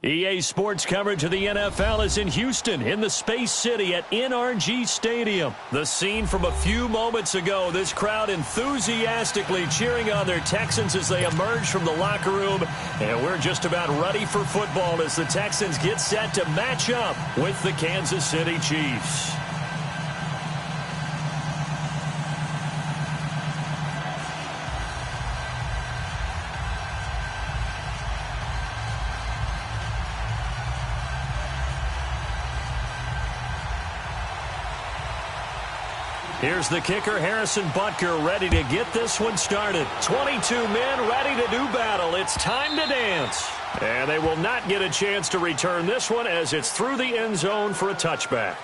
EA Sports coverage of the NFL is in Houston, in the Space City at NRG Stadium. The scene from a few moments ago, this crowd enthusiastically cheering on their Texans as they emerge from the locker room. And we're just about ready for football as the Texans get set to match up with the Kansas City Chiefs. Here's the kicker, Harrison Butker, ready to get this one started. 22 men ready to do battle. It's time to dance. And they will not get a chance to return this one as it's through the end zone for a touchback.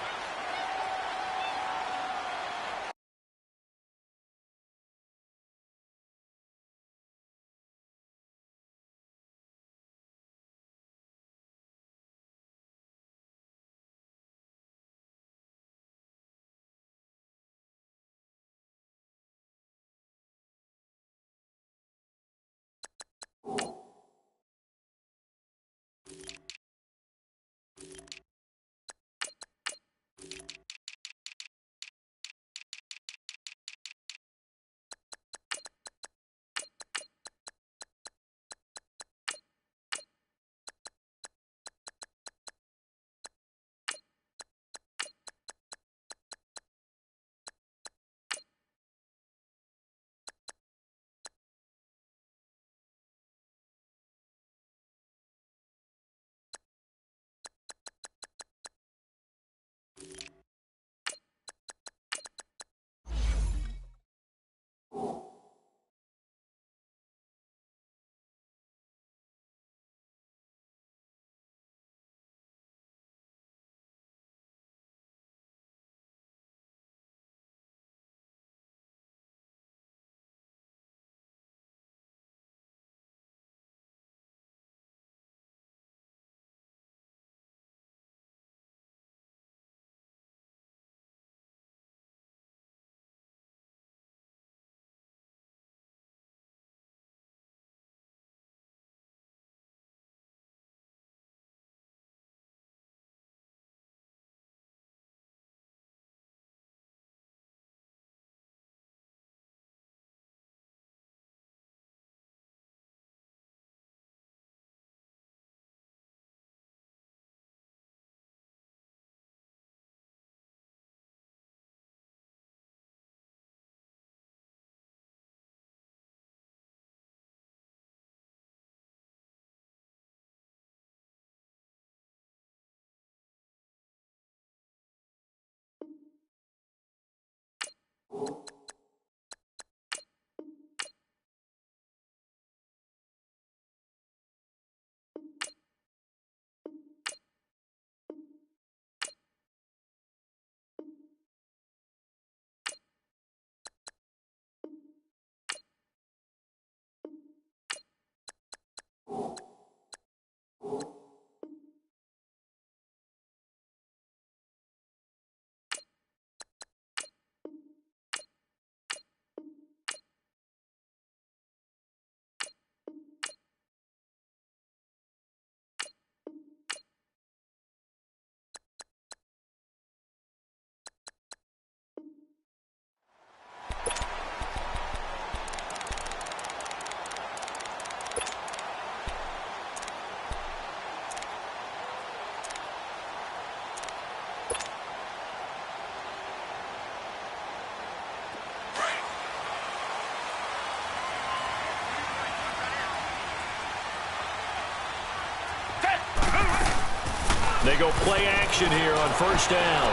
They go play action here on first down.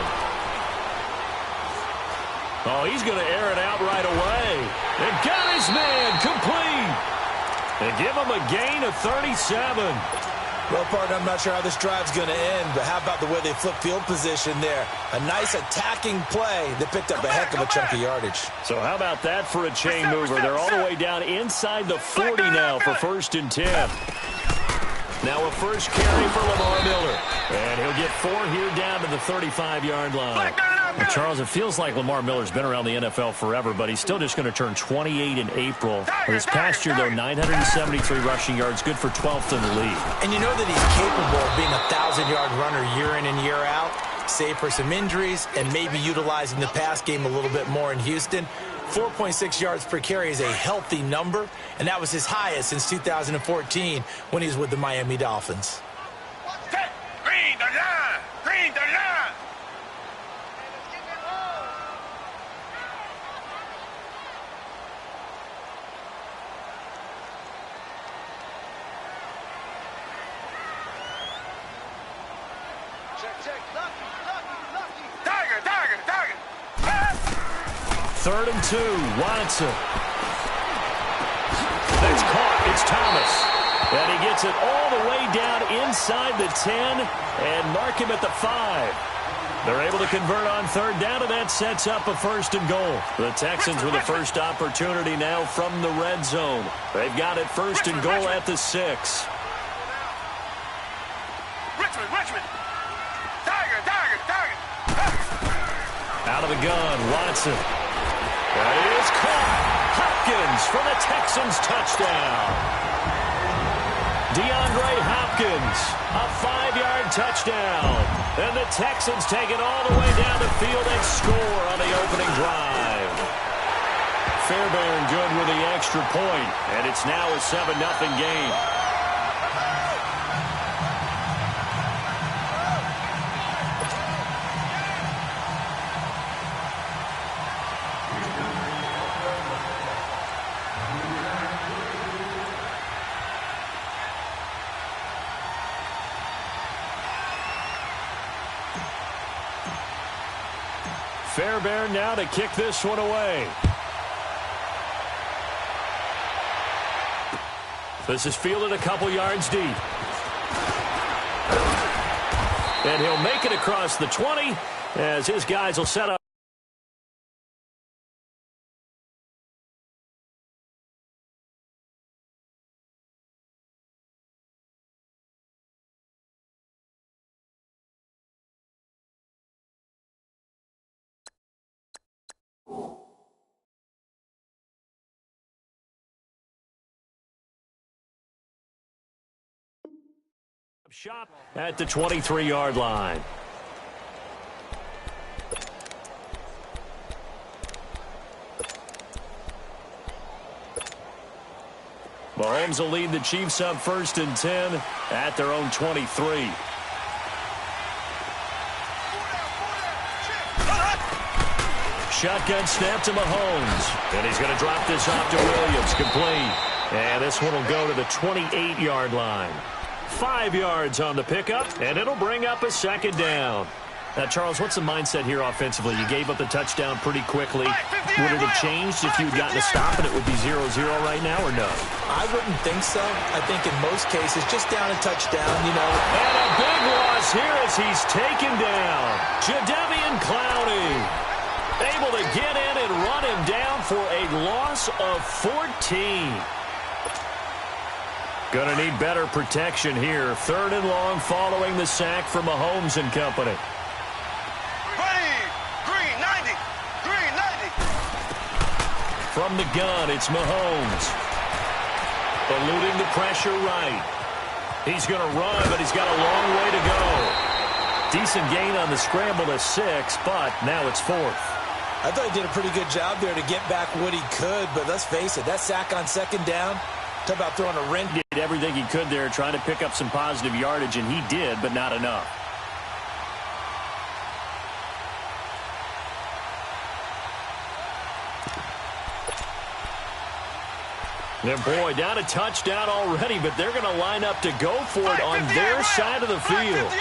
Oh, he's going to air it out right away. And got his man complete. They give him a gain of 37. Well, partner, I'm not sure how this drive's going to end, but how about the way they flip field position there? A nice attacking play that picked up a heck of a chunk of yardage. So how about that for a chain mover? They're all the way down inside the 40 now for 1st and 10. Now a first carry for Lamar Miller. And he'll get 4 here down to the 35-yard line. Charles, it feels like Lamar Miller's been around the NFL forever, but he's still just going to turn 28 in April. This past year, though, 973 rushing yards, good for 12th in the league. And you know that he's capable of being a 1,000-yard runner year in and year out, save for some injuries, and maybe utilizing the pass game a little bit more in Houston. 4.6 yards per carry is a healthy number, and that was his highest since 2014 when he was with the Miami Dolphins. Green the line! Green the line! Check. Lucky. Tiger. 3rd and 2, Watson. That's caught. It's Thomas. And he gets it all the way down inside the 10 and mark him at the 5. They're able to convert on 3rd down, and that sets up a 1st and goal. The Texans with the first opportunity now from the red zone. They've got it 1st and goal at the 6. Richmond. Tiger. Out of the gun, Watson. That is caught. Hopkins for the Texans touchdown. DeAndre Hopkins, a 5-yard touchdown. And the Texans take it all the way down the field and score on the opening drive. Fairbairn good with the extra point, and it's now a 7-0 game. Fairbairn now to kick this one away. This is fielded a couple yards deep. And he'll make it across the 20 as his guys will set up. Shot at the 23-yard line. Mahomes will lead the Chiefs up 1st and 10 at their own 23. Shotgun snap to Mahomes. And he's going to drop this off to Williams. Complete. And this one will go to the 28-yard line. 5 yards on the pickup, and it'll bring up a 2nd down. Now, Charles, what's the mindset here offensively? You gave up the touchdown pretty quickly. Would it have changed if you had gotten a stop and it would be 0-0 right now, or no? I wouldn't think so. I think in most cases, just down a touchdown, you know. And a big loss here as he's taken down. Jadeveon Clowney able to get in and run him down for a loss of 14. Going to need better protection here. 3rd and long following the sack from Mahomes and company. Green 90. From the gun, it's Mahomes. Eluding the pressure right. He's going to run, but he's got a long way to go. Decent gain on the scramble to 6, but now it's 4th. I thought he did a pretty good job there to get back what he could, but let's face it, that sack on 2nd down, talk about throwing a wrench. Did everything he could there, trying to pick up some positive yardage, and he did, but not enough. And boy, down a touchdown already, but they're going to line up to go for it on their side of the field.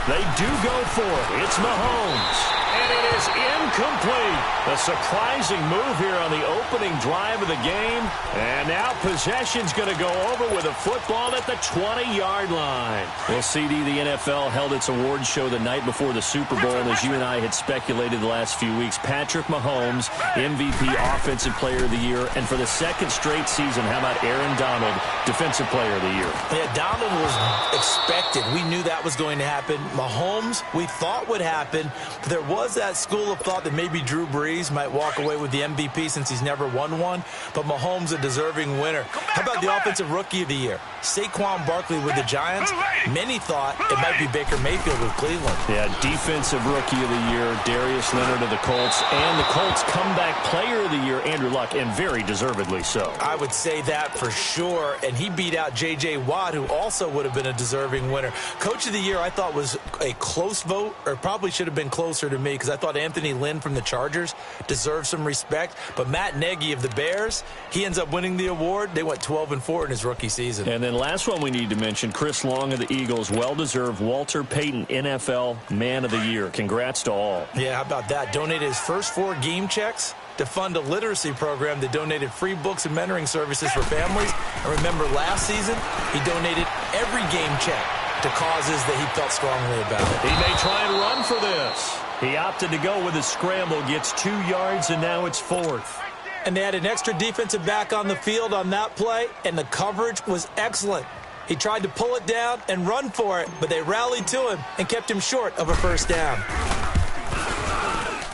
They do go for it. It's Mahomes. And it is incomplete. A surprising move here on the opening drive of the game. And now possession's going to go over with a football at the 20-yard line. Well, CD, the NFL held its awards show the night before the Super Bowl, and as you and I had speculated the last few weeks, Patrick Mahomes, MVP Offensive Player of the Year, and for the second straight season, how about Aaron Donald, Defensive Player of the Year? Yeah, Donald was expected. We knew that was going to happen. Mahomes, we thought would happen. But there was that school of thought that maybe Drew Brees might walk away with the MVP since he's never won one. But Mahomes, a deserving winner. How about the Offensive Rookie of the Year? Saquon Barkley with the Giants. Many thought it might be Baker Mayfield with Cleveland. Yeah, Defensive Rookie of the Year, Darius Leonard of the Colts, and the Colts Comeback Player of the Year, Andrew Luck, and very deservedly so. I would say that for sure, and he beat out J.J. Watt, who also would have been a deserving winner. Coach of the Year, I thought, was a close vote, or probably should have been closer to me, because I thought Anthony Lynn from the Chargers deserved some respect. But Matt Nagy of the Bears, he ends up winning the award. They went 12-4 in his rookie season. And then last one we need to mention, Chris Long of the Eagles, well-deserved Walter Payton NFL Man of the Year. Congrats to all. Yeah, how about that? Donated his first 4 game checks to fund a literacy program that donated free books and mentoring services for families. And remember, last season, he donated every game check to causes that he felt strongly about. He may try and run for this. He opted to go with a scramble, gets 2 yards, and now it's 4th. And they had an extra defensive back on the field on that play, and the coverage was excellent. He tried to pull it down and run for it, but they rallied to him and kept him short of a first down.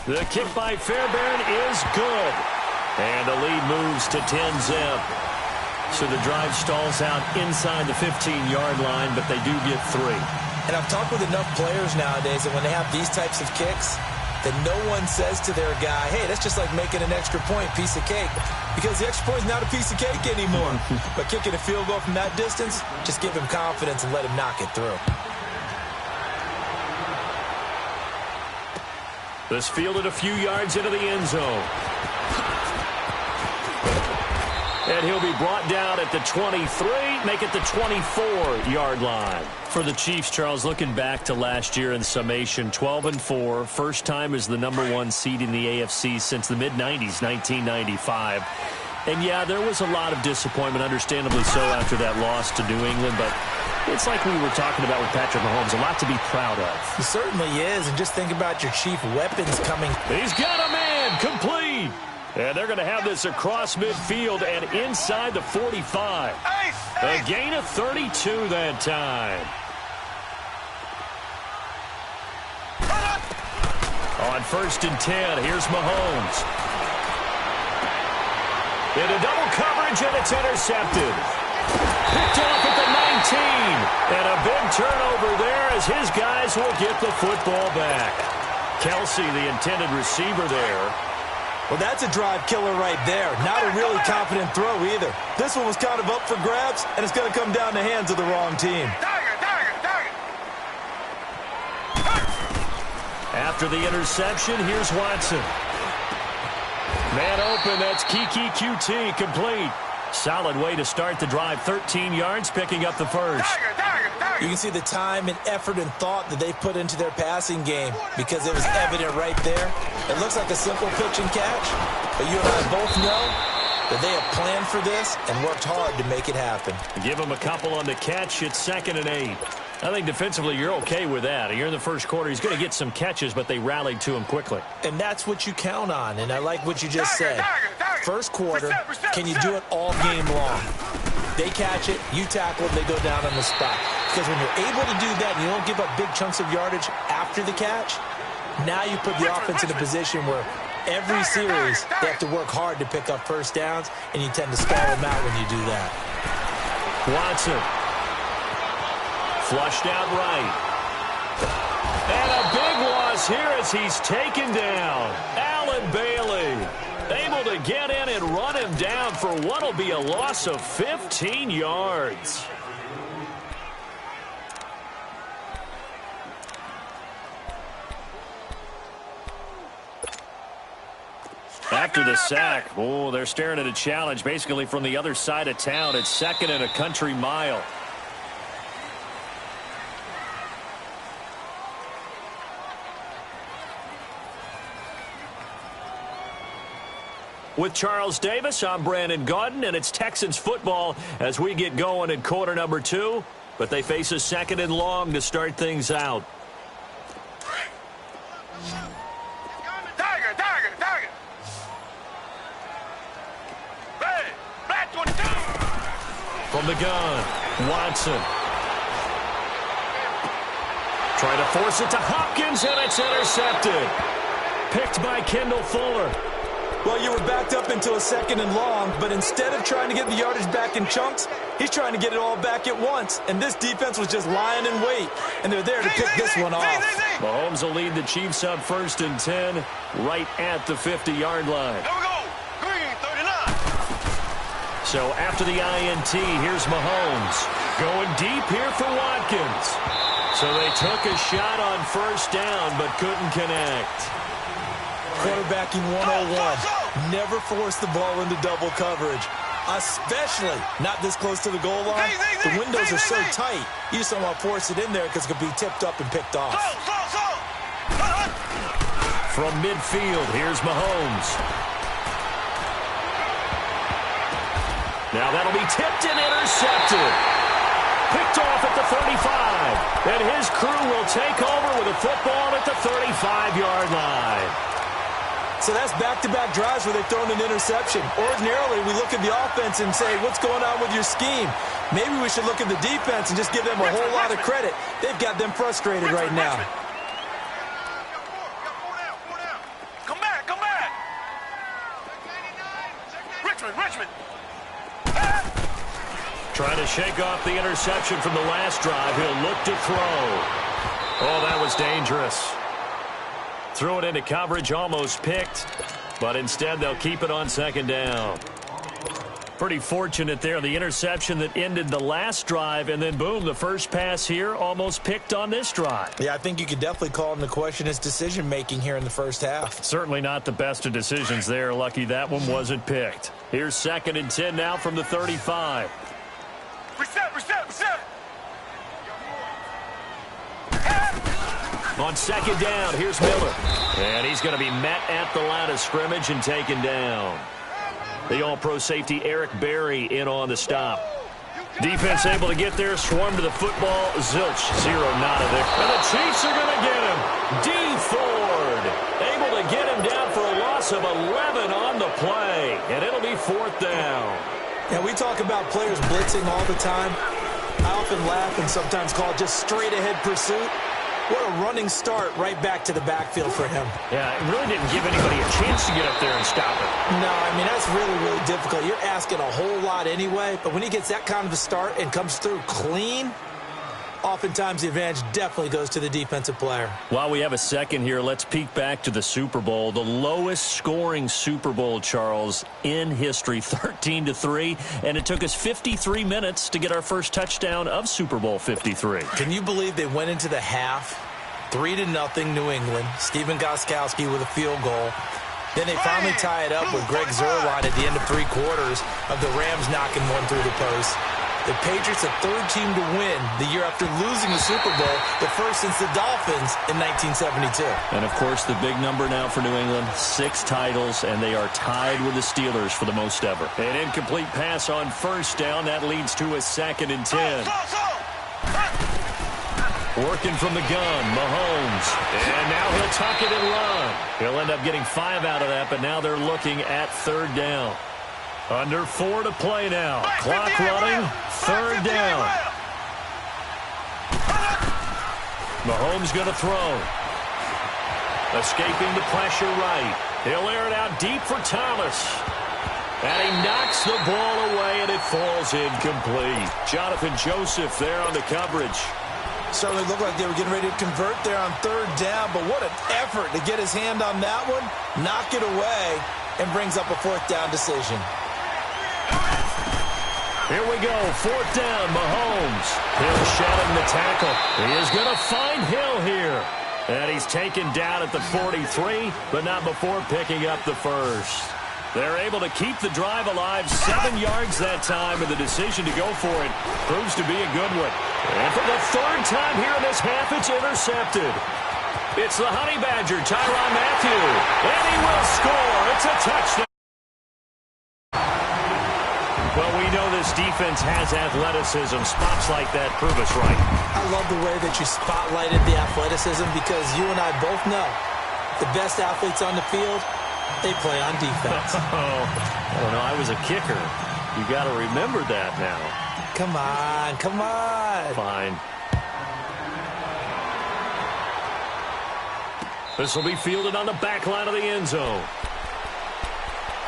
The kick by Fairbairn is good. And the lead moves to 10-zip. So the drive stalls out inside the 15-yard line, but they do get 3. And I've talked with enough players nowadays that when they have these types of kicks, that no one says to their guy, hey, that's just like making an extra point, piece of cake. Because the extra point is not a piece of cake anymore. But kicking a field goal from that distance, just give him confidence and let him knock it through. This fielded a few yards into the end zone. And he'll be brought down at the 23, make it the 24-yard line. For the Chiefs, Charles, looking back to last year in summation, 12-4, first time as the #1 seed in the AFC since the mid-90s, 1995. And, yeah, there was a lot of disappointment, understandably so, after that loss to New England, but it's like we were talking about with Patrick Mahomes, a lot to be proud of. He certainly is, and just think about your chief weapons coming. He's got a man, complete. And they're going to have this across midfield and inside the 45. A gain of 32 that time. On 1st and 10, here's Mahomes. Into double coverage, and it's intercepted. Picked off at the 19. And a big turnover there as his guys will get the football back. Kelsey, the intended receiver there. Well, that's a drive killer right there. Not a really confident throw either. This one was kind of up for grabs, and it's going to come down the hands of the wrong team. After the interception, here's Watson. Man open, that's Kiki QT, complete. Solid way to start the drive. 13 yards, picking up the first. You can see the time and effort and thought that they put into their passing game because it was evident right there. It looks like a simple pitch and catch, but you and I both know that they have planned for this and worked hard to make it happen. Give them a couple on the catch. It's 2nd and 8. I think defensively you're okay with that. Here in the first quarter, he's going to get some catches, but they rallied to him quickly. And that's what you count on, and I like what you just said. First quarter, can you do it all game long? They catch it, you tackle it, they go down on the spot. Because when you're able to do that and you don't give up big chunks of yardage after the catch, now you put the offense in a position where every series they have to work hard to pick up first downs, and you tend to stall them out when you do that. Watson. Flushed out right. And a big loss here as he's taken down. Allen Bailey able to get in and run him down for what will be a loss of 15 yards. After the sack, oh, they're staring at a challenge basically from the other side of town. It's 2nd and a country mile. With Charles Davis, I'm Brandon Gaudin, and it's Texans football as we get going in quarter number 2. But they face a second and long to start things out. Tiger, tiger, tiger. Hey, black 22. From the gun, Watson. Trying to force it to Hopkins, and it's intercepted. Picked by Kendall Fuller. Well, you were backed up into a second and long, but instead of trying to get the yardage back in chunks, he's trying to get it all back at once. And this defense was just lying in wait, and they're there to pick this one off. Mahomes will lead the Chiefs up 1st and 10, right at the 50-yard line. Here we go. Green, 39. So after the INT, here's Mahomes. Going deep here for Watkins. So they took a shot on 1st down, but couldn't connect. Quarterbacking 101. Never force the ball into double coverage, especially not this close to the goal line. The windows are so tight, you just don't want to force it in there because it could be tipped up and picked off. From midfield, here's Mahomes. Now that'll be tipped and intercepted. Picked off at the 35. And his crew will take over with a football at the 35-yard line. So that's back-to-back drives where they've thrown an interception. Ordinarily, we look at the offense and say, what's going on with your scheme? Maybe we should look at the defense and just give them a whole lot of credit. They've got them frustrated right now. Come back, come back. Richmond. Trying to shake off the interception from the last drive. He'll look to throw. Oh, that was dangerous. Threw it into coverage, almost picked, but instead they'll keep it on 2nd down. Pretty fortunate there, the interception that ended the last drive, and then boom, the first pass here almost picked on this drive. Yeah, I think you could definitely call into question his decision-making here in the first half. Certainly not the best of decisions there. Lucky that one wasn't picked. Here's 2nd and 10 now from the 35. Reset. On 2nd down, here's Miller. And he's going to be met at the line of scrimmage and taken down. The all-pro safety Eric Berry in on the stop. Defense able to get there, swarm to the football. Zilch, 0, Nodovic. And the Chiefs are going to get him. D. Ford able to get him down for a loss of 11 on the play. And it'll be 4th down. Yeah, we talk about players blitzing all the time. I often laugh and sometimes call it just straight-ahead pursuit. What a running start right back to the backfield for him. Yeah, it really didn't give anybody a chance to get up there and stop it. No, I mean, that's really, really difficult. You're asking a whole lot anyway, but when he gets that kind of a start and comes through clean, oftentimes the advantage definitely goes to the defensive player. While we have a second here, let's peek back to the Super Bowl. The lowest scoring Super Bowl, Charles, in history, 13-3, and it took us 53 minutes to get our first touchdown of Super Bowl 53. Can you believe they went into the half, 3-0 New England, Stephen Gostkowski with a field goal. Then they finally tie it up with Greg Zuerlein at the end of 3 quarters of the Rams knocking one through the post. The Patriots, the 3rd team to win the year after losing the Super Bowl, the first since the Dolphins in 1972. And, of course, the big number now for New England, 6 titles, and they are tied with the Steelers for the most ever. An incomplete pass on 1st down. That leads to a 2nd and 10. Working from the gun, Mahomes. And now he'll tuck it and run. He'll end up getting 5 out of that, but now they're looking at 3rd down. Under 4 to play now. Clock running. 3rd down. Mahomes going to throw. Escaping the pressure right. He'll air it out deep for Thomas. And he knocks the ball away, and it falls incomplete. Jonathan Joseph there on the coverage. Certainly looked like they were getting ready to convert there on 3rd down, but what an effort to get his hand on that one, knock it away, and brings up a 4th down decision. Here we go, 4th down, Mahomes. Hill shedding the tackle. He is going to find Hill here. And he's taken down at the 43, but not before picking up the first. They're able to keep the drive alive, 7 yards that time, and the decision to go for it proves to be a good one. And for the 3rd time here in this half, it's intercepted. It's the Honey Badger, Tyrann Mathieu, and he will score. It's a touchdown. Well, we know this defense has athleticism. Spots like that prove us right. I love the way that you spotlighted the athleticism because you and I both know the best athletes on the field, they play on defense. Oh, I don't know. I was a kicker. You got to remember that now. Come on, come on. Fine. This will be fielded on the back line of the end zone.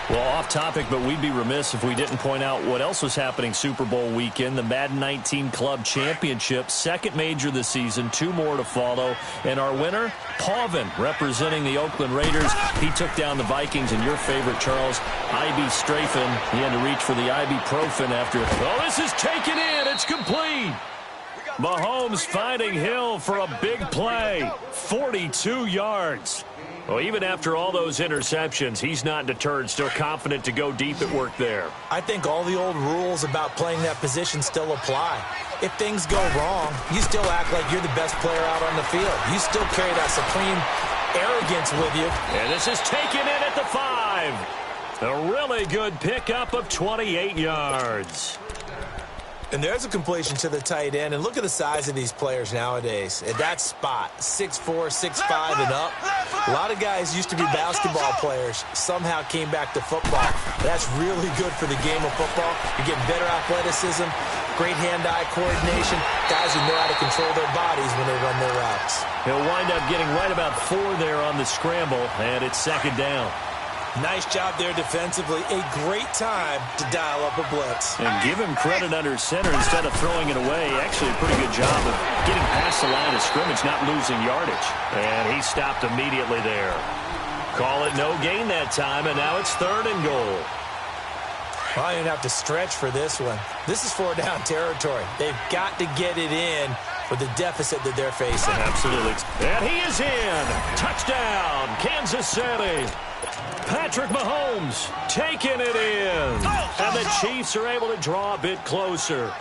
Well, off topic, but we'd be remiss if we didn't point out what else was happening Super Bowl weekend. The Madden 19 Club Championship, second major this season, 2 more to follow. And our winner, Pauvin, representing the Oakland Raiders. He took down the Vikings, and your favorite, Charles, Ibuprofen. He had to reach for the ibuprofen after. Oh, this is taken in. It's complete. Mahomes finding Hill for a big play. 42 yards. Well, even after all those interceptions, he's not deterred, still confident to go deep at work there. I think all the old rules about playing that position still apply. If things go wrong, you still act like you're the best player out on the field. You still carry that supreme arrogance with you. And this is taken in at the 5. A really good pickup of 28 yards. And there's a completion to the tight end. And look at the size of these players nowadays. At that spot, 6'4", 6'5", and up. A lot of guys used to be basketball players. Somehow came back to football. That's really good for the game of football. You're getting better athleticism, great hand-eye coordination. Guys who know how to control their bodies when they run their routes. He'll wind up getting right about 4 there on the scramble, and it's second down. Nice job there defensively. A great time to dial up a blitz. And give him credit under center instead of throwing it away. Actually a pretty good job of getting past the line of scrimmage, not losing yardage. And he stopped immediately there. Call it no gain that time, and now it's 3rd and goal. Well, I didn't have to stretch for this one. This is 4-down territory. They've got to get it in with the deficit that they're facing. Absolutely. And he is in. Touchdown, Kansas City. Patrick Mahomes taking it in. And the Chiefs are able to draw a bit closer.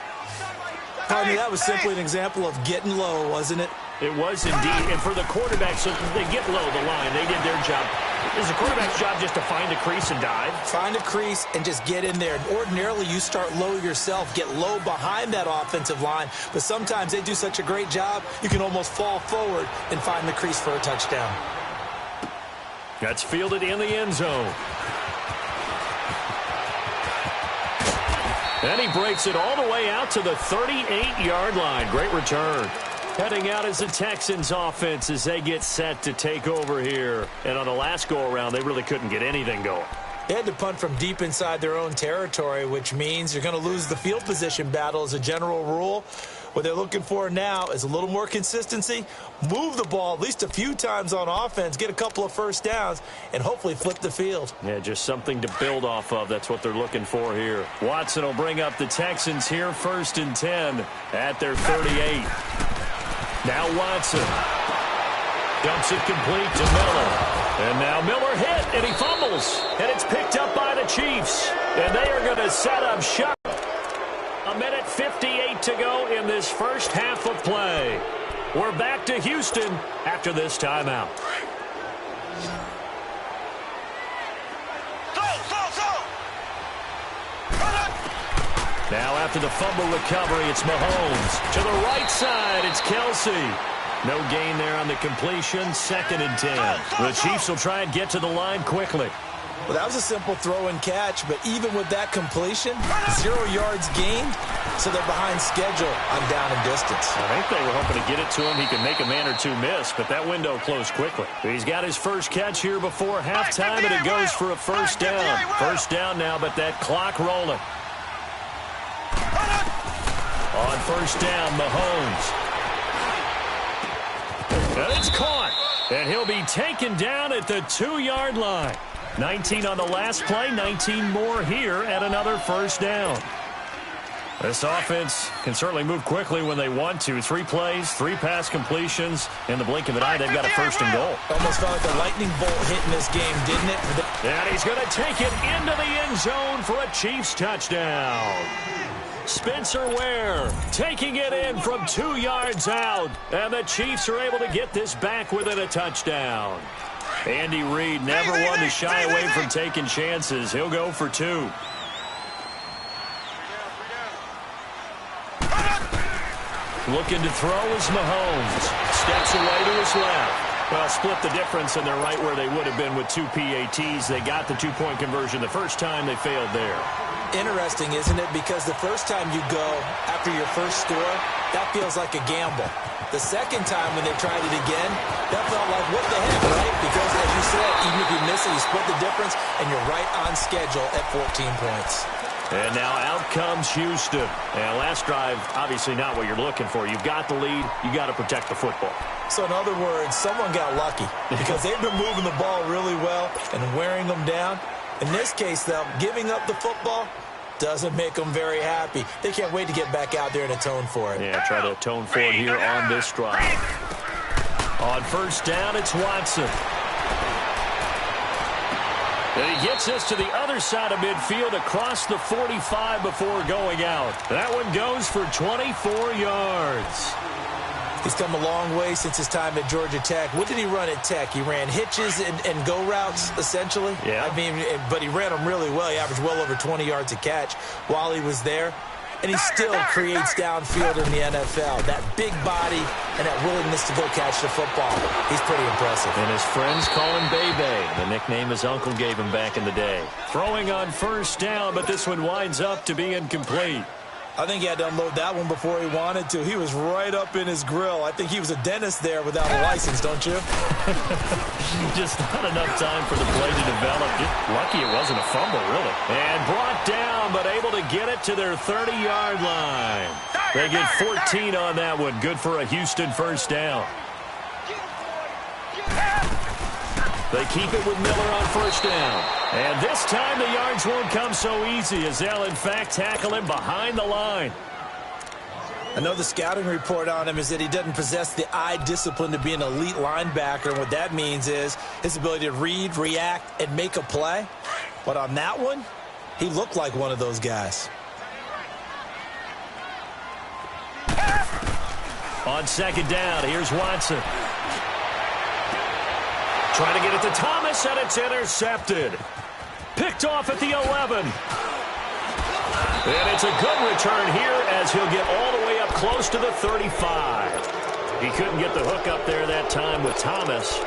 Pardon me, that was simply an example of getting low, wasn't it? It was indeed. And for the quarterback, so they get low the line. They did their job. Is the quarterback's job just to find a crease and dive? Find a crease and just get in there. And ordinarily, you start low yourself, get low behind that offensive line. But sometimes they do such a great job, you can almost fall forward and find the crease for a touchdown. That's fielded in the end zone. And he breaks it all the way out to the 38-yard line. Great return. Heading out as the Texans offense as they get set to take over here. And on the last go-around, they really couldn't get anything going. They had to punt from deep inside their own territory, which means you're going to lose the field position battle as a general rule. What they're looking for now is a little more consistency, move the ball at least a few times on offense, get a couple of first downs, and hopefully flip the field. Yeah, just something to build off of. That's what they're looking for here. Watson will bring up the Texans here, 1st and 10 at their 38. Now Watson dumps it complete to Miller. And now Miller hit, and he fumbles. And it's picked up by the Chiefs. And they are going to set up shop. 1:58 to go in this first half of play. We're back to Houston after this timeout. Now after the fumble recovery, it's Mahomes. To the right side, it's Kelsey. No gain there on the completion, 2nd and 10. The Chiefs will try and get to the line quickly. Well, that was a simple throw and catch, but even with that completion, 0 yards gained, so they're behind schedule on down and distance. I think they were hoping to get it to him. He could make a man or two miss, but that window closed quickly. He's got his first catch here before halftime, and it goes for a first down. First down now, but that clock rolling. On first down, Mahomes. And it's caught. And he'll be taken down at the 2-yard line. 19 on the last play, 19 more here at another first down. This offense can certainly move quickly when they want to. 3 plays, 3 pass completions. In the blink of an eye, they've got a 1st and goal. Almost felt like a lightning bolt hit in this game, didn't it? And he's going to take it into the end zone for a Chiefs touchdown. Spencer Ware taking it in from 2 yards out. And the Chiefs are able to get this back within a touchdown. Andy Reid never one to shy away from taking chances. He'll go for 2. Looking to throw is Mahomes. Steps away to his left. Well, split the difference, and they're right where they would have been with 2 PATs. They got the two-point conversion the first time. They failed there. Interesting, isn't it? Because the first time you go after your first score, that feels like a gamble. The second time when they tried it again, that felt like, what the heck, right? Because, as you said, even if you miss it, you split the difference, and you're right on schedule at 14 points. And now out comes Houston. And last drive, obviously not what you're looking for. You've got the lead. You got to protect the football. So, in other words, someone got lucky because they've been moving the ball really well and wearing them down. In this case, though, giving up the football doesn't make them very happy. They can't wait to get back out there and atone for it. Yeah, try to atone for it here on this drive. On first down, it's Watson. And he gets us to the other side of midfield across the 45 before going out. That one goes for 24 yards. He's come a long way since his time at Georgia Tech. What did he run at Tech? He ran hitches and go routes, essentially. Yeah. I mean, but he ran them really well. He averaged well over 20 yards a catch while he was there. And he still creates downfield in the NFL. That big body and that willingness to go catch the football. He's pretty impressive. And his friends call him Bebe, the nickname his uncle gave him back in the day. Throwing on first down, but this one winds up to be incomplete. I think he had to unload that one before he wanted to. He was right up in his grill. I think he was a dentist there without a license, don't you? Just not enough time for the play to develop. Lucky it wasn't a fumble, really. And brought down, but able to get it to their 30-yard line. They get 14 on that one. Good for a Houston first down. They keep it with Miller on first down. And this time the yards won't come so easy as they'll, in fact, tackle him behind the line. I know the scouting report on him is that he doesn't possess the eye discipline to be an elite linebacker. And what that means is his ability to read, react, and make a play. But on that one, he looked like one of those guys. On second down, here's Watson. Trying to get it to Thomas, and it's intercepted. Picked off at the 11. And it's a good return here as he'll get all the way up close to the 35. He couldn't get the hook up there that time with Thomas.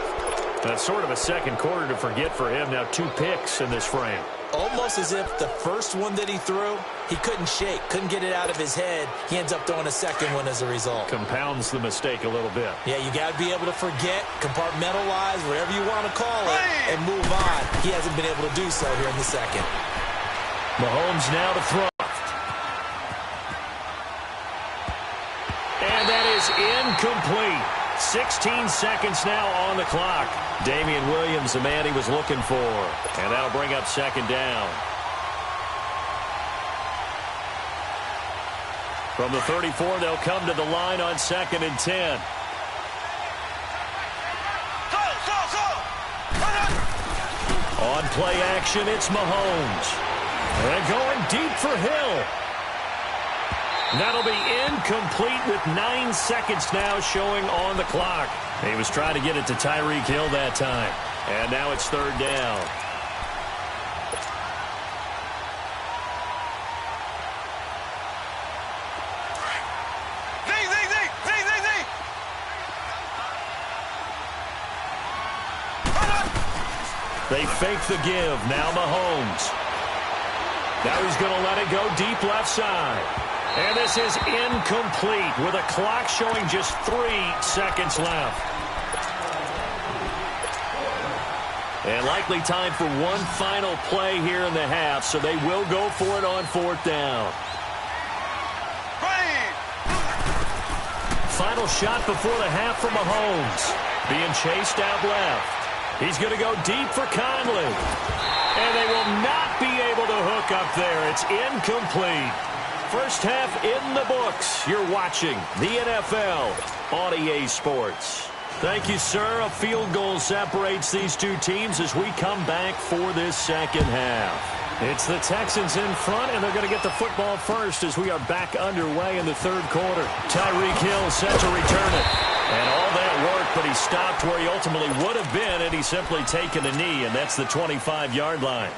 That's sort of a second quarter to forget for him. Now 2 picks in this frame. Almost as if the first one that he threw, he couldn't shake, couldn't get it out of his head. He ends up throwing a second one as a result. Compounds the mistake a little bit. Yeah, you got to be able to forget, compartmentalize, whatever you want to call it, and move on. He hasn't been able to do so here in the second. Mahomes now to throw. And that is incomplete. 16 seconds now on the clock. Damian Williams, the man he was looking for. And that'll bring up second down. From the 34, they'll come to the line on 2nd and 10. On play action, it's Mahomes. And going deep for Hill. That'll be incomplete with 9 seconds now showing on the clock. He was trying to get it to Tyreek Hill that time. And now it's third down. They fake the give. Now Mahomes. Now he's going to let it go deep left side. And this is incomplete with a clock showing just 3 seconds left. And likely time for one final play here in the half, so they will go for it on 4th down. Final shot before the half for Mahomes. Being chased out left. He's going to go deep for Conley. And they will not be able to hook up there. It's incomplete. First half in the books. You're watching the NFL on EA Sports. Thank you, sir. A field goal separates these two teams as we come back for this second half. It's the Texans in front, and they're going to get the football first as we are back underway in the third quarter. Tyreek Hill set to return it. And all that work, but he stopped where he ultimately would have been, and he's simply taken a knee, and that's the 25-yard line.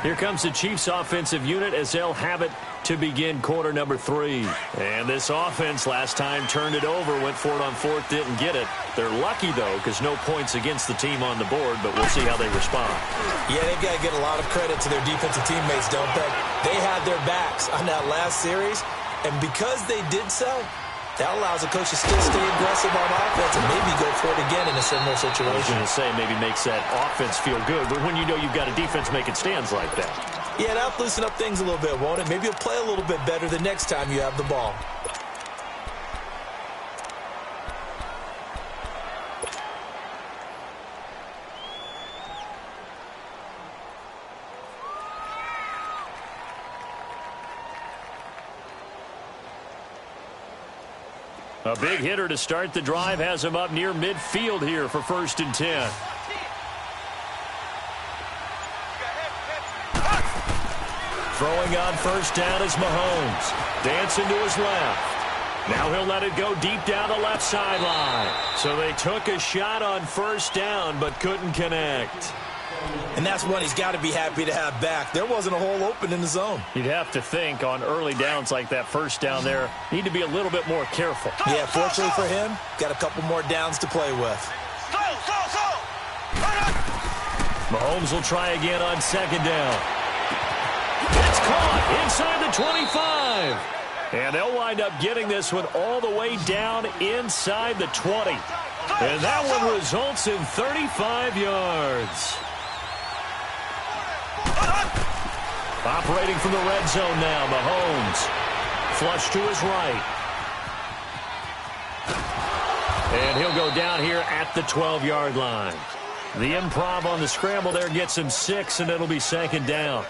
Here comes the Chiefs offensive unit as they'll have it to begin quarter number 3. And this offense last time turned it over, went for it on 4th, didn't get it. They're lucky, though, because no points against the team on the board, but we'll see how they respond. Yeah, they've got to get a lot of credit to their defensive teammates, don't they? They had their backs on that last series, and because they did so, that allows the coach to still stay aggressive on offense and maybe go for it again in a similar situation. I was going to say maybe makes that offense feel good, but when you know you've got a defense making stands like that. Yeah, that'll loosen up things a little bit, won't it? Maybe you'll play a little bit better the next time you have the ball. A big hitter to start the drive has him up near midfield here for 1st and 10. Throwing on 1st down is Mahomes. Dancing to his left. Now he'll let it go deep down the left sideline. So they took a shot on 1st down but couldn't connect. And that's one he's got to be happy to have back. There wasn't a hole open in the zone. You'd have to think on early downs like that 1st down there, need to be a little bit more careful. Yeah, fortunately for him, got a couple more downs to play with. Mahomes will try again on 2nd down. It's caught inside the 25. And they'll wind up getting this one all the way down inside the 20. And that one results in 35 yards. Operating from the red zone now, Mahomes. Flush to his right. And he'll go down here at the 12-yard line. The improv on the scramble there gets him 6, and it'll be 2nd down.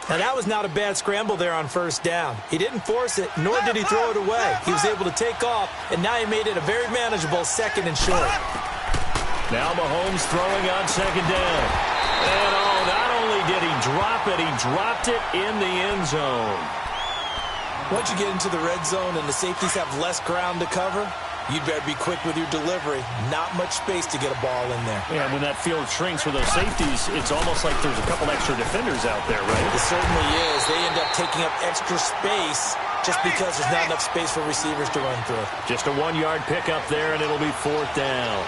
Now, that was not a bad scramble there on 1st down. He didn't force it, nor did he throw it away. He was able to take off, and now he made it a very manageable 2nd and short. Now Mahomes throwing on 2nd down. And, not only did he drop it, he dropped it in the end zone. Once you get into the red zone and the safeties have less ground to cover, you'd better be quick with your delivery. Not much space to get a ball in there. Yeah, when that field shrinks with those safeties, it's almost like there's a couple extra defenders out there, right? It certainly is. They end up taking up extra space just because there's not enough space for receivers to run through. Just a 1-yard pickup there, and it'll be 4th down.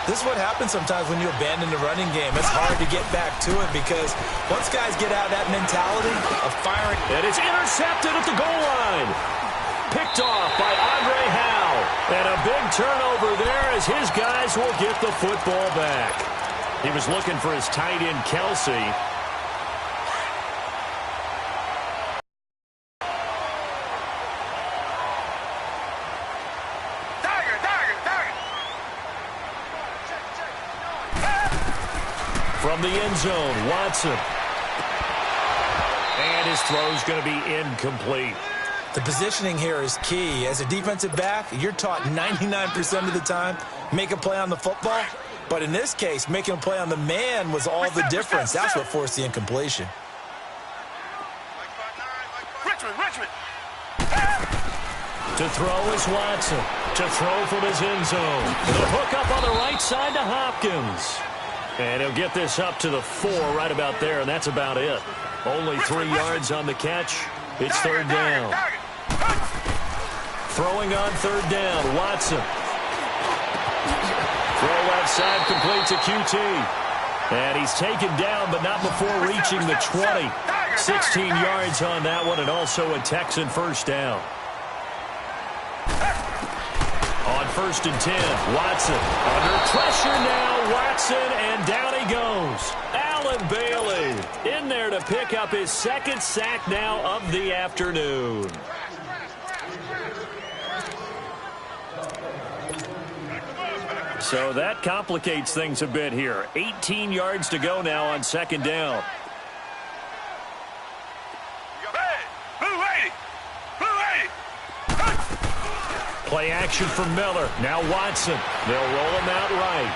This is what happens sometimes when you abandon the running game. It's hard to get back to it because once guys get out of that mentality of firing. And it's intercepted at the goal line. Picked off by Andre Howe. And a big turnover there as his guys will get the football back. He was looking for his tight end, Kelsey. From the end zone, Watson. And his throw's going to be incomplete. The positioning here is key. As a defensive back, you're taught 99% of the time, make a play on the football. But in this case, making a play on the man was all the difference. That's what forced the incompletion. Richmond. To throw is Watson. To throw from his end zone. The hook up on the right side to Hopkins. And he'll get this up to the 4 right about there, and that's about it. Only 3 yards on the catch. It's 3rd down. Throwing on 3rd down, Watson. Throw left side, complete to QT. And he's taken down, but not before reaching the 20. 16 yards on that one, and also a Texan 1st down. On 1st and 10, Watson under pressure now. Watson, and down he goes. Allen Bailey in there to pick up his 2nd sack now of the afternoon. So that complicates things a bit here. 18 yards to go now on 2nd down. Play action for Miller. Now Watson. They'll roll him out right.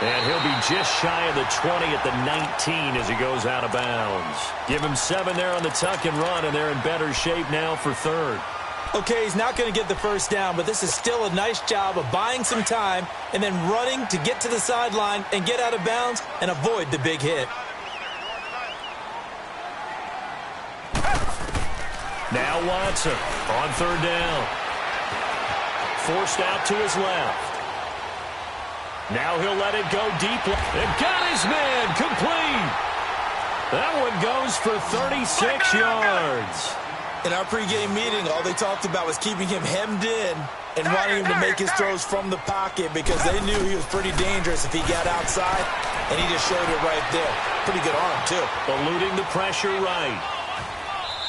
And he'll be just shy of the 20 at the 19 as he goes out of bounds. Give him 7 there on the tuck and run, and they're in better shape now for 3rd. Okay, he's not going to get the first down, but this is still a nice job of buying some time and then running to get to the sideline and get out of bounds and avoid the big hit. Now Watson on third down. Forced out to his left. Now he'll let it go deep. And got his man complete. That one goes for 36 yards. In our pregame meeting, all they talked about was keeping him hemmed in and wanting him to make his throws from the pocket because they knew he was pretty dangerous if he got outside, and he just showed it right there. Pretty good arm, too. Eluding the pressure right.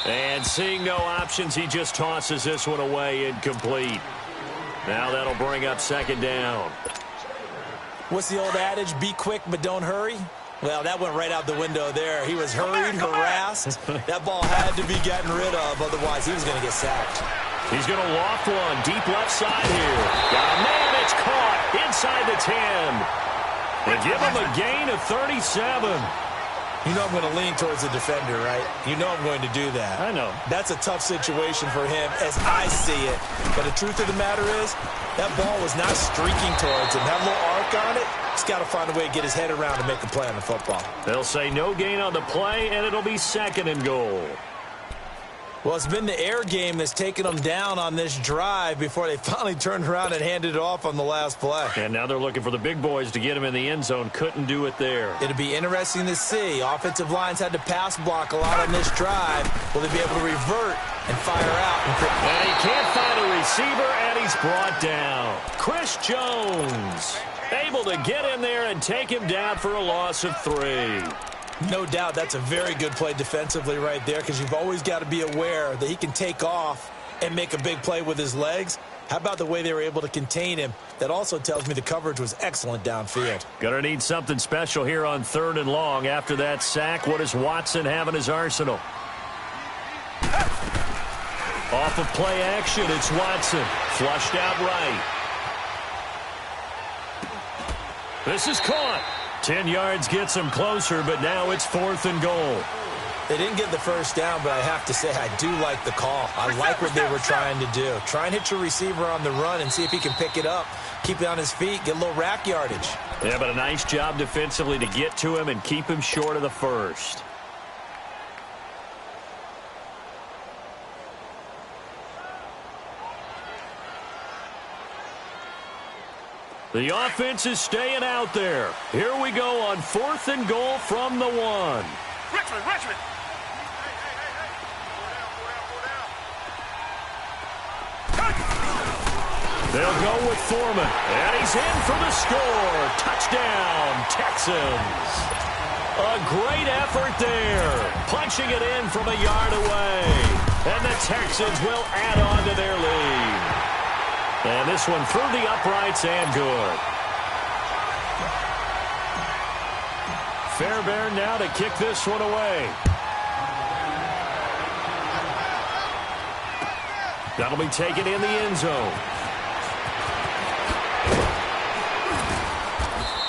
And seeing no options, he just tosses this one away incomplete. Now that'll bring up second down. What's the old adage? Be quick, but don't hurry? Well, that went right out the window there. He was hurried, harassed. That ball had to be gotten rid of, otherwise he was going to get sacked. He's going to loft one deep left side here. Got a man, it's caught inside the 10. They give him a gain of 37. You know I'm going to lean towards the defender, right? You know I'm going to do that. I know. That's a tough situation for him as I see it. But the truth of the matter is, that ball was not streaking towards him. That little arc on it, he's got to find a way to get his head around and make a play on the football. They'll say no gain on the play, and it'll be second and goal. Well, it's been the air game that's taken them down on this drive before they finally turned around and handed it off on the last play. And now they're looking for the big boys to get him in the end zone. Couldn't do it there. It'll be interesting to see. Offensive lines had to pass block a lot on this drive. Will they be able to revert and fire out? And he can't find a receiver, and he's brought down. Chris Jones able to get in there and take him down for a loss of 3. No doubt that's a very good play defensively right there because you've always got to be aware that he can take off and make a big play with his legs. How about the way they were able to contain him? That also tells me the coverage was excellent downfield. Gonna need something special here on third and long. After that sack, what does Watson have in his arsenal? Off of play action, it's Watson. Flushed out right. This is caught. 10 yards gets him closer, but now it's 4th and goal. They didn't get the first down, but I have to say I do like the call. I like what they were trying to do. Try and hit your receiver on the run and see if he can pick it up. Keep it on his feet, get a little rack yardage. Yeah, but a nice job defensively to get to him and keep him short of the first. The offense is staying out there. Here we go on 4th and goal from the 1. Richmond. They'll go with Foreman. And he's in for the score. Touchdown, Texans. A great effort there. Punching it in from a yard away. And the Texans will add on to their lead. And this one through the uprights and good. Fairbairn now to kick this one away. That'll be taken in the end zone.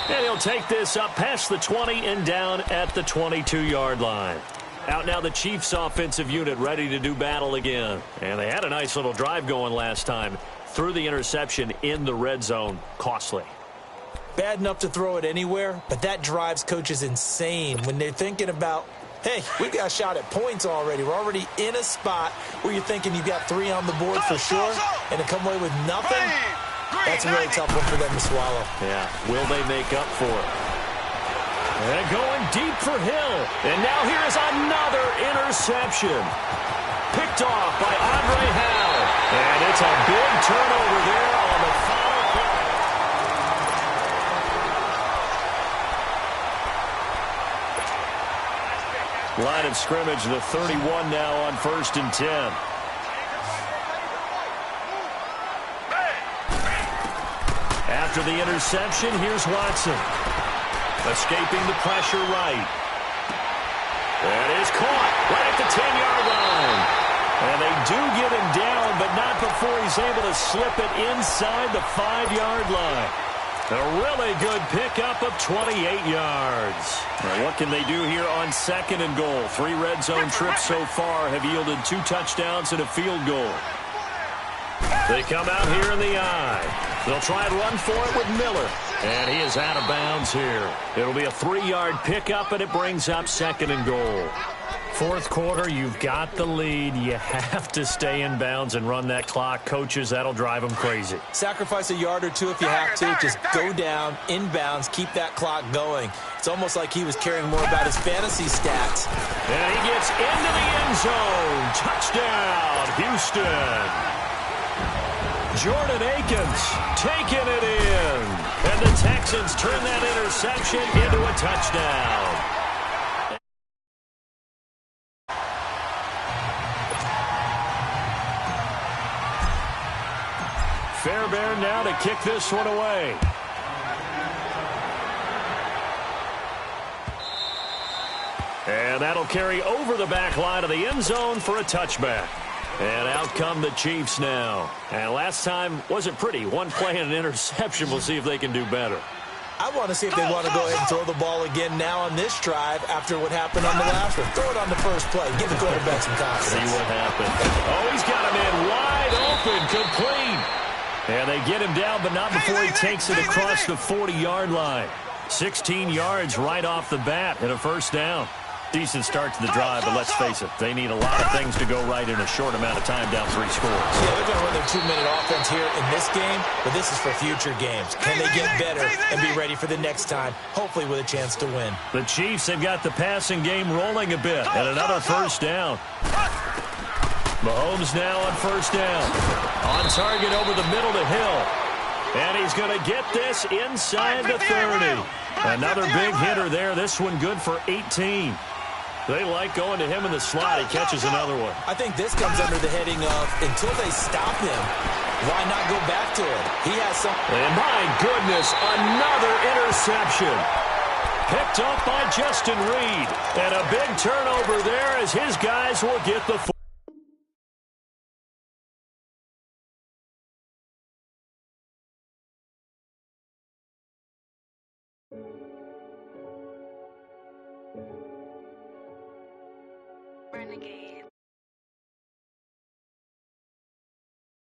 And he'll take this up past the 20 and down at the 22-yard line. Out now the Chiefs offensive unit ready to do battle again. And they had a nice little drive going last time. Through the interception in the red zone. Costly. Bad enough to throw it anywhere, but that drives coaches insane when they're thinking about, hey, we've got a shot at points already. We're already in a spot where you're thinking you've got 3 on the board for sure, and to come away with nothing, that's a really tough one for them to swallow. Yeah, will they make up for it? And going deep for Hill. And now here is another interception. Picked off by Andre Howe. And it's a big turnover there on the final play. Line of scrimmage, the 31 now on 1st and 10. After the interception, here's Watson. Escaping the pressure right. That is caught right at the 10-yard line. And they do get him down, but not before he's able to slip it inside the 5-yard line. A really good pickup of 28 yards. Now what can they do here on 2nd and goal? 3 red zone trips so far have yielded 2 touchdowns and a field goal. They come out here in the I. They'll try and run for it with Miller. And he is out of bounds here. It'll be a 3-yard pickup, and it brings up 2nd and goal. Fourth quarter, you've got the lead. You have to stay in bounds and run that clock. Coaches, that'll drive them crazy. Sacrifice a yard or two if you have to. Just go down, inbounds, keep that clock going. It's almost like he was caring more about his fantasy stats. And he gets into the end zone. Touchdown, Houston. Jordan Akins taking it in. And the Texans turn that interception into a touchdown. Fairbairn now to kick this one away. And that'll carry over the back line of the end zone for a touchback. And out come the Chiefs now. And last time wasn't pretty. One play and an interception. We'll see if they can do better. I want to see if they want to go ahead and throw the ball again now on this drive after what happened on the last one. Throw it on the first play. Give the quarterback some confidence. See what happened. Oh, he's got him in wide open. Complete. And they get him down, but not before he takes it across the 40-yard line. 16 yards right off the bat and a first down. Decent start to the drive, but let's face it, they need a lot of things to go right in a short amount of time, down 3 scores. Yeah, they're going to run their 2-minute offense here in this game, but this is for future games. Can they get better and be ready for the next time, hopefully with a chance to win? The Chiefs have got the passing game rolling a bit, and another first down. Mahomes now on first down. On target over the middle to Hill. And he's going to get this inside the 30. Another big hitter there. This one good for 18. They like going to him in the slot. He catches another one. I think this comes under the heading of until they stop him, why not go back to it? He has some. And my goodness, another interception. Picked up by Justin Reed. And a big turnover there as his guys will get the Renegade.